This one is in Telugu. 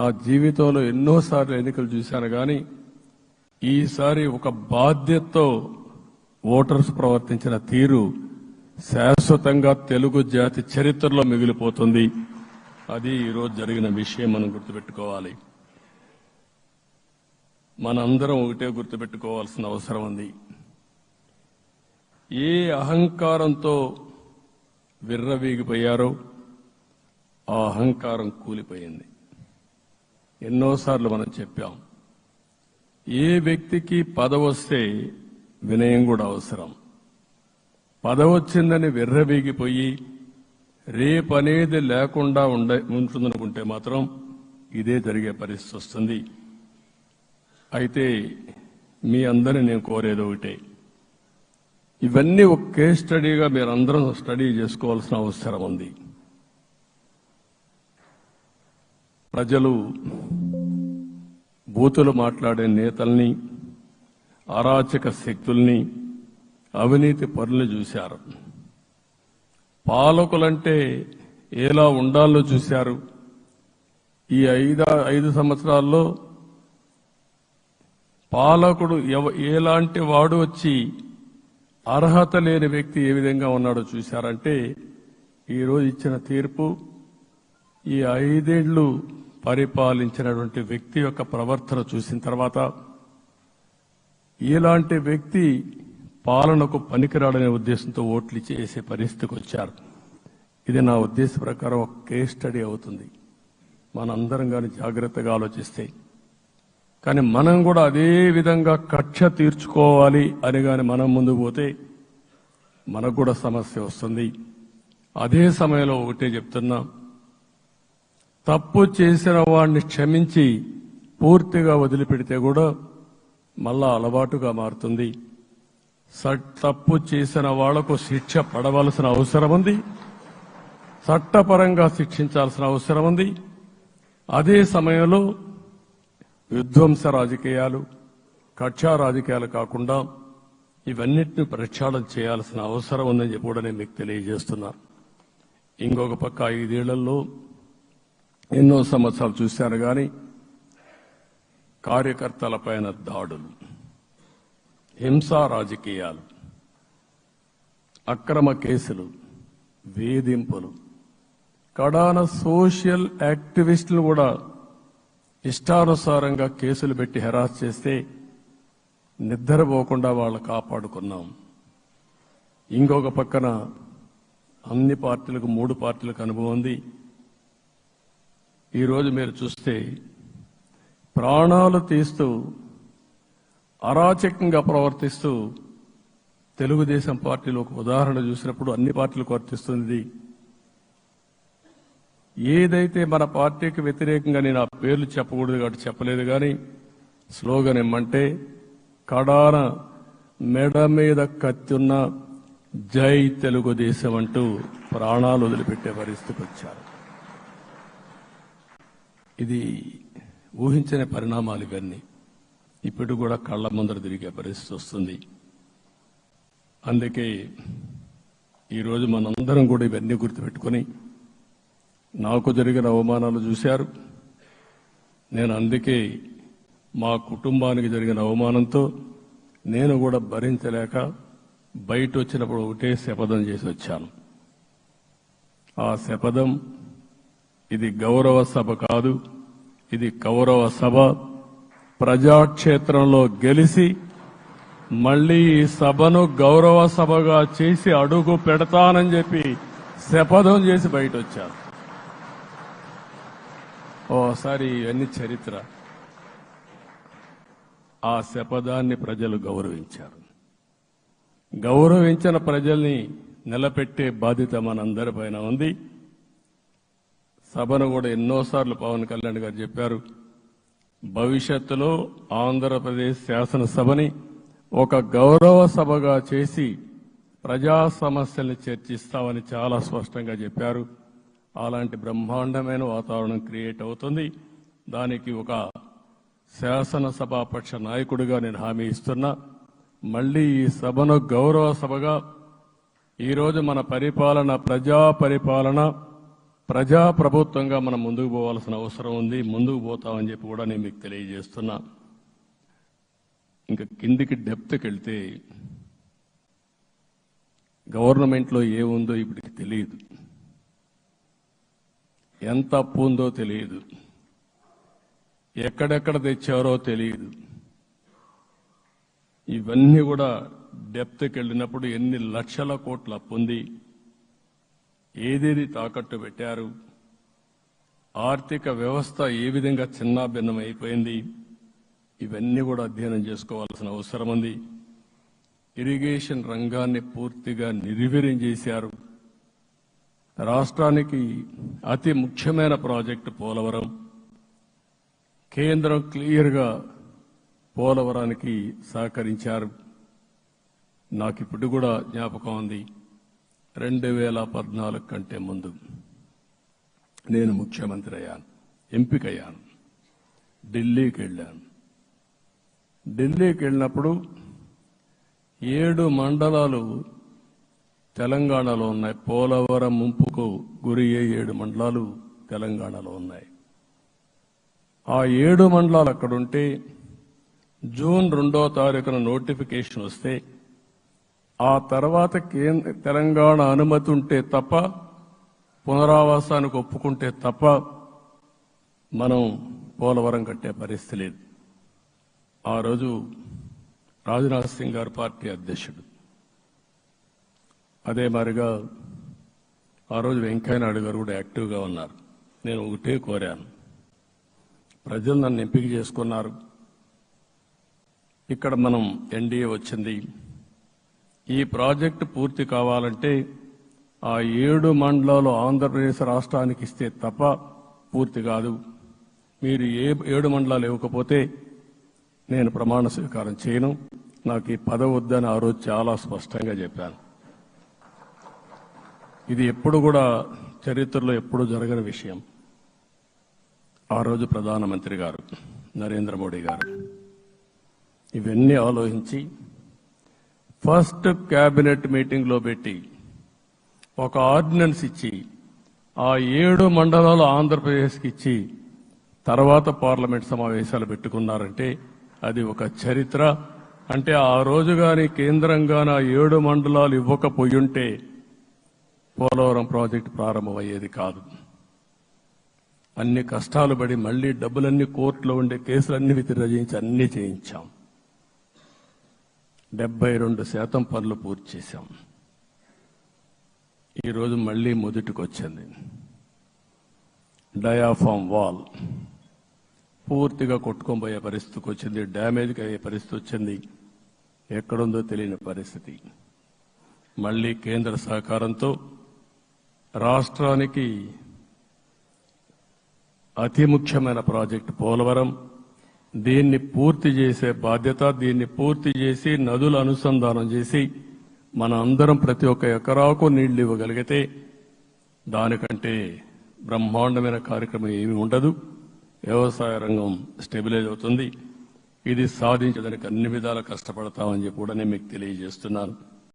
నా జీవితంలో ఎన్నోసార్లు ఎన్నికలు చూశాను కానీ ఈసారి ఒక బాధ్యతతో ఓటర్స్ ప్రవర్తించిన తీరు శాశ్వతంగా తెలుగు జాతి చరిత్రలో మిగిలిపోతుంది. అది ఈరోజు జరిగిన విషయం మనం గుర్తుపెట్టుకోవాలి. మనందరం ఒకటే గుర్తుపెట్టుకోవాల్సిన అవసరం ఉంది. ఏ అహంకారంతో విర్రవీగిపోయారో ఆ అహంకారం కూలిపోయింది. ఎన్నోసార్లు మనం చెప్పాం, ఏ వ్యక్తికి పదవి వస్తే వినయం కూడా అవసరం. పదవి వచ్చిందని విర్రవీగిపోయి రేపనేది లేకుండా ఉంటుందనుకుంటే మాత్రం ఇదే జరిగే పరిస్థితి వస్తుంది. అయితే మీ అందరినీ నేను కోరేది ఒకటే, ఇవన్నీ ఒక కేస్ స్టడీగా మీరందరం స్టడీ చేసుకోవాల్సిన అవసరం ఉంది. ప్రజలు బూతులు మాట్లాడే నేతల్ని, అరాచక శక్తుల్ని, అవినీతి పరుల్ని చూశారు. పాలకులంటే ఎలా ఉండాలో చూశారు. ఈ 5 సంవత్సరాల్లో పాలకుడు ఎలాంటి వాడు వచ్చి అర్హత లేని వ్యక్తి ఏ విధంగా ఉన్నాడో చూశారంటే, ఈరోజు ఇచ్చిన తీర్పు ఈ 5 ఏళ్లు పరిపాలించినటువంటి వ్యక్తి యొక్క ప్రవర్తన చూసిన తర్వాత ఇలాంటి వ్యక్తి పాలనకు పనికిరాడనే ఉద్దేశంతో ఓట్లు చేసే పరిస్థితికి వచ్చారు. ఇది నా ఉద్దేశ ప్రకారం ఒక కేస్ స్టడీ అవుతుంది, మనందరం కానీ జాగ్రత్తగా ఆలోచిస్తే. కానీ మనం కూడా అదే విధంగా కక్ష తీర్చుకోవాలి అని కానీ మనం ముందుకు పోతే మనకు కూడా సమస్య వస్తుంది. అదే సమయంలో ఒకటే చెప్తున్నా, తప్పు చేసిన వాడిని క్షమించి పూర్తిగా వదిలిపెడితే కూడా మళ్ళా అలవాటుగా మారుతుంది. తప్పు చేసిన వాళ్లకు శిక్ష పడవలసిన అవసరం ఉంది, చట్టపరంగా శిక్షించాల్సిన అవసరం ఉంది. అదే సమయంలో విధ్వంస రాజకీయాలు, కక్షా రాజకీయాలు కాకుండా ఇవన్నిటిని ప్రక్షాళన చేయాల్సిన అవసరం ఉందని చెప్పి కూడా నేను మీకు తెలియజేస్తున్నా. ఇంకొక పక్క 5 ఏళ్లలో ఎన్నో సంవత్సరాలు చూశాను కానీ కార్యకర్తలపైన దాడులు, హింసా రాజకీయాలు, అక్రమ కేసులు, వేధింపులు, కడాన సోషల్ యాక్టివిస్టులు కూడా ఇష్టానుసారంగా కేసులు పెట్టి హెరాస్ చేస్తే నిద్రపోకుండా వాళ్ళు కాపాడుకున్నాం. ఇంకొక పక్కన అన్ని పార్టీలకు 3 పార్టీలకు అనుభవం ఉంది. ఈరోజు మీరు చూస్తే ప్రాణాలు తీస్తూ అరాచకంగా ప్రవర్తిస్తూ తెలుగుదేశం పార్టీలో ఒక ఉదాహరణ చూసినప్పుడు అన్ని పార్టీలకు వర్తిస్తుంది. ఏదైతే మన పార్టీకి వ్యతిరేకంగా నేను ఆ పేర్లు చెప్పకూడదు కాబట్టి చెప్పలేదు, కానీ స్లోగన్ ఏమంటే కడాన మెడ మీద కత్తున్న జై తెలుగుదేశం అంటూ ప్రాణాలు వదిలిపెట్టే పరిస్థితికి వచ్చారు. ఇది ఊహించని పరిణామాలు. ఇవన్నీ ఇప్పుడు కూడా కళ్ల ముందర తిరిగే పరిస్థితి వస్తుంది. అందుకే ఈరోజు మనందరం కూడా ఇవన్నీ గుర్తుపెట్టుకుని, నాకు జరిగిన అవమానాలు చూశారు. నేను అందుకే మా కుటుంబానికి జరిగిన అవమానంతో నేను కూడా భరించలేక బయట వచ్చినప్పుడు ఒకటే శపథం చేసి వచ్చాను. ఆ శపథం, ఇది గౌరవ సభ కాదు, ఇది కౌరవ సభ. ప్రజాక్షేత్రంలో గెలిచి మళ్లీ ఈ సభను గౌరవ సభగా చేసి అడుగు పెడతానని చెప్పి శపథం చేసి బయట వచ్చాను. ఓసారి ఇవన్నీ చరిత్ర. ఆ శపథాన్ని ప్రజలు గౌరవించారు. గౌరవించిన ప్రజల్ని నిలబెట్టే బాధ్యత మనందరిపైన ఉంది. సభను కూడా ఎన్నోసార్లు పవన్ కళ్యాణ్ గారు చెప్పారు, భవిష్యత్తులో ఆంధ్రప్రదేశ్ శాసనసభని ఒక గౌరవ సభగా చేసి ప్రజా సమస్యల్ని చర్చిస్తామని చాలా స్పష్టంగా చెప్పారు. అలాంటి బ్రహ్మాండమైన వాతావరణం క్రియేట్ అవుతుంది. దానికి ఒక శాసనసభాపక్ష నాయకుడిగా నేను హామీ ఇస్తున్నా. మళ్లీ ఈ సభను గౌరవ సభగా, ఈరోజు మన పరిపాలన ప్రజా పరిపాలన, ప్రజా ప్రభుత్వంగా మనం ముందుకు పోవాల్సిన అవసరం ఉంది. ముందుకు పోతామని చెప్పి కూడా నేను మీకు తెలియజేస్తున్నా. ఇంకా కిందికి డెప్త్కి వెళ్తే గవర్నమెంట్లో ఏముందో ఇప్పటికి తెలియదు, ఎంత అప్పు ఉందో తెలియదు, ఎక్కడెక్కడ తెచ్చారో తెలియదు. ఇవన్నీ కూడా డెప్త్కి వెళ్ళినప్పుడు ఎన్ని లక్షల కోట్ల అప్పు ఉంది, ఏదేది తాకట్టు పెట్టారు, ఆర్థిక వ్యవస్థ ఏ విధంగా చిన్నాభిన్నం అయిపోయింది, ఇవన్నీ కూడా అధ్యయనం చేసుకోవాల్సిన అవసరం ఉంది. ఇరిగేషన్ రంగాన్ని పూర్తిగా నిర్వీర్యం చేశారు. రాష్ట్రానికి అతి ముఖ్యమైన ప్రాజెక్టు పోలవరం. కేంద్రం క్లియర్గా పోలవరానికి సహకరించారు. నాకు ఇప్పుడు కూడా జ్ఞాపకం ఉంది, 2014 కంటే ముందు నేను ముఖ్యమంత్రి అయ్యాను, ఎంపికయ్యాను, ఢిల్లీకి వెళ్ళాను. ఢిల్లీకి వెళ్ళినప్పుడు 7 మండలాలు తెలంగాణలో ఉన్నాయి. పోలవరం ముంపుకు గురి అయ్యే 7 మండలాలు తెలంగాణలో ఉన్నాయి. ఆ 7 మండలాలు అక్కడుంటే జూన్ 2వ తారీఖున నోటిఫికేషన్ వస్తే ఆ తర్వాత తెలంగాణ అనుమతి ఉంటే తప్ప, పునరావాసానికి ఒప్పుకుంటే తప్ప మనం పోలవరం కట్టే పరిస్థితి లేదు. ఆ రోజు రాజ్నాథ్ సింగ్ గారు పార్టీ అధ్యక్షుడు. అదే మాదిరిగా ఆ రోజు వెంకయ్యనాయుడు గారు కూడా యాక్టివ్గా ఉన్నారు. నేను ఒకటే కోరాను, ప్రజలు నన్ను ఎంపిక చేసుకున్నారు, ఇక్కడ మనం ఎన్డీఏ వచ్చింది, ఈ ప్రాజెక్టు పూర్తి కావాలంటే ఆ 7 మండలాలు ఆంధ్రప్రదేశ్ రాష్ట్రానికి ఇస్తే తప్ప పూర్తి కాదు. మీరు 7 మండలాలు ఇవ్వకపోతే నేను ప్రమాణ స్వీకారం చేయను, నాకు ఈ పదవి వద్దని ఆ రోజు చాలా స్పష్టంగా చెప్పాను. ఇది ఎప్పుడు కూడా చరిత్రలో ఎప్పుడు జరగని విషయం. ఆ రోజు ప్రధానమంత్రి గారు నరేంద్ర మోడీ గారు ఇవన్నీ ఆలోచించి ఫస్ట్ క్యాబినెట్ మీటింగ్లో పెట్టి ఒక ఆర్డినెన్స్ ఇచ్చి ఆ 7 మండలాలు ఆంధ్రప్రదేశ్కి ఇచ్చి తర్వాత పార్లమెంట్ సమావేశాలు పెట్టుకున్నారంటే అది ఒక చరిత్ర. అంటే ఆ రోజు గాని కేంద్రంగాన 7 మండలాలు ఇవ్వకపోయుంటే పోలవరం ప్రాజెక్టు ప్రారంభమయ్యేది కాదు. అన్ని కష్టాలు పడి మళ్లీ డబ్బులన్నీ కోర్టులో ఉండే కేసులన్నీ విత్డ్రా చేయించి అన్ని చేయించాం. 72% పనులు పూర్తి చేశాం. ఈరోజు మళ్లీ మొదటికి వచ్చింది. డయాఫామ్ వాల్ పూర్తిగా కొట్టుకోబోయే పరిస్థితికి వచ్చింది, డ్యామేజ్కి అయ్యే పరిస్థితి వచ్చింది, ఎక్కడుందో తెలియని పరిస్థితి. మళ్లీ కేంద్ర సహకారంతో రాష్ట్రానికి అతి ముఖ్యమైన ప్రాజెక్టు పోలవరం, దీన్ని పూర్తి చేసే బాధ్యత, దీన్ని పూర్తి చేసి నదుల అనుసంధానం చేసి మన అందరం ప్రతి ఒక్క ఎకరాకు నీళ్లు ఇవ్వగలిగితే దానికంటే బ్రహ్మాండమైన కార్యక్రమం ఏమీ ఉండదు. వ్యవసాయ రంగం స్టెబిలైజ్ అవుతుంది. ఇది సాధించడానికి అన్ని విధాలా కష్టపడతామని చెప్పి కూడా నేను మీకు తెలియజేస్తున్నాను.